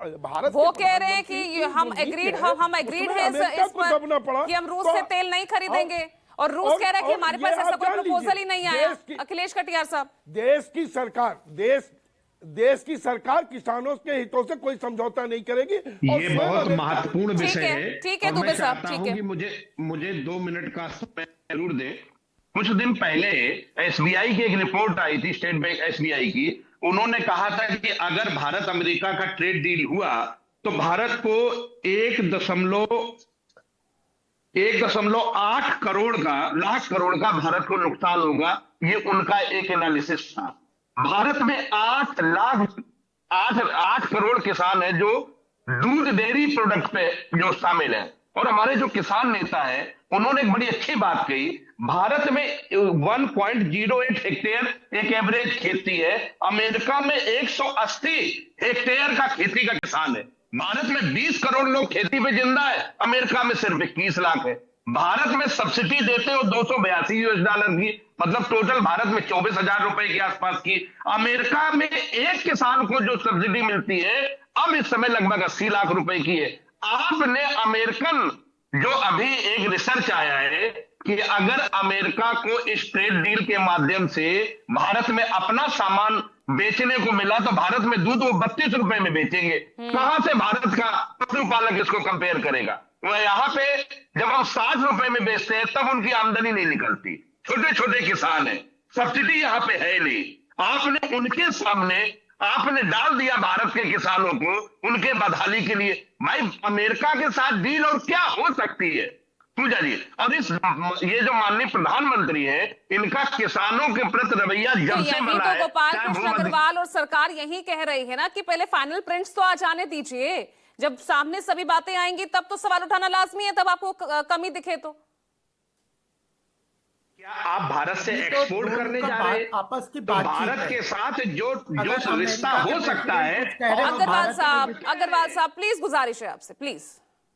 भारत वो कह रहे हैं कि हम एग्रीड हैं इस पर कि हम रूस से तेल नहीं खरीदेंगे, और रूस कह रहा है कि हमारे पास ऐसा कोई प्रपोजल ही नहीं आया। अखिलेश कटियार साहब, देश की सरकार किसानों के हितों से कोई समझौता नहीं करेगी। ये बहुत महत्वपूर्ण विषय है। ठीक है, और मैं चाहता हूं कि मुझे 2 मिनट का समय जरूर दें। कुछ दिन पहले एसबीआई की एक रिपोर्ट आई थी, स्टेट बैंक एसबीआई की। उन्होंने कहा था कि अगर भारत अमेरिका का ट्रेड डील हुआ तो भारत को 1.8 करोड़ का लाख करोड़ का भारत को नुकसान होगा। ये उनका एक एनालिसिस था। भारत में 8 करोड़ किसान है जो दूध डेयरी प्रोडक्ट पे जो शामिल है। और हमारे जो किसान नेता है उन्होंने एक बड़ी अच्छी बात कही। भारत में 1.08 हेक्टेयर एक एवरेज खेती है। अमेरिका में 180 हेक्टेयर का खेती का किसान है। भारत में 20 करोड़ लोग खेती पे जिंदा है, अमेरिका में सिर्फ 21 लाख है। भारत में सब्सिडी देते हो $282 की, मतलब टोटल भारत में 24,000 रुपए के आसपास की। अमेरिका में एक किसान को जो सब्सिडी मिलती है अब इस समय लगभग 80 लाख रुपए की है। आपने अमेरिकन जो अभी एक रिसर्च आया है कि अगर अमेरिका को इस ट्रेड डील के माध्यम से भारत में अपना सामान बेचने को मिला तो भारत में दूध वो 32 रुपए में बेचेंगे। कहां से भारत का पशुपालक इसको कंपेयर करेगा? वह यहाँ पे जब हम 60 रुपए में बेचते हैं तब उनकी आमदनी नहीं निकलती। छोटे छोटे किसान हैं, सब्सिडी यहाँ पे है नहीं। आपने उनके सामने आपने डाल दिया भारत के किसानों को उनके बदहाली के लिए। भाई अमेरिका के साथ डील और क्या हो सकती है पूजा जी? और ये जो माननीय प्रधानमंत्री है इनका किसानों के प्रति रवैया जब से बना है। गोपाल कृष्ण अग्रवाल और सरकार यही कह रही है ना कि पहले फाइनल प्रिंट्स तो आ जाने दीजिए, जब सामने सभी बातें आएंगी तब तो सवाल उठाना लाजमी है, तब आपको कमी दिखे तो। क्या आप भारत से एक्सपोर्ट करने जा रहे हैं? आपस की तो भारत के साथ जो रिश्ता हो सकता है। अग्रवाल साहब प्लीज, गुजारिश है आपसे, प्लीज।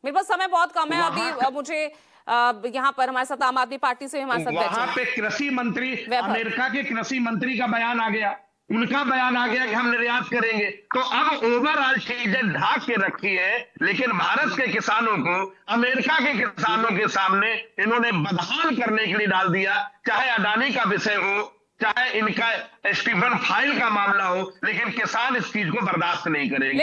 मेरे पास समय बहुत कम है अभी। मुझे यहाँ पर हमारे साथ आम आदमी पार्टी से हमारे साथ वहां पे कृषि मंत्री, अमेरिका के कृषि मंत्री का बयान आ गया, उनका बयान आ गया कि हम निर्यात करेंगे। तो अब ओवरऑल चीजें ढाक के रखी है, लेकिन भारत के किसानों को अमेरिका के किसानों के सामने इन्होंने बदहाल करने के लिए डाल दिया। चाहे अडानी का विषय हो, चाहे इनका स्टीफन फाइल का मामला हो, लेकिन किसान इस चीज को बर्दाश्त नहीं करेंगे।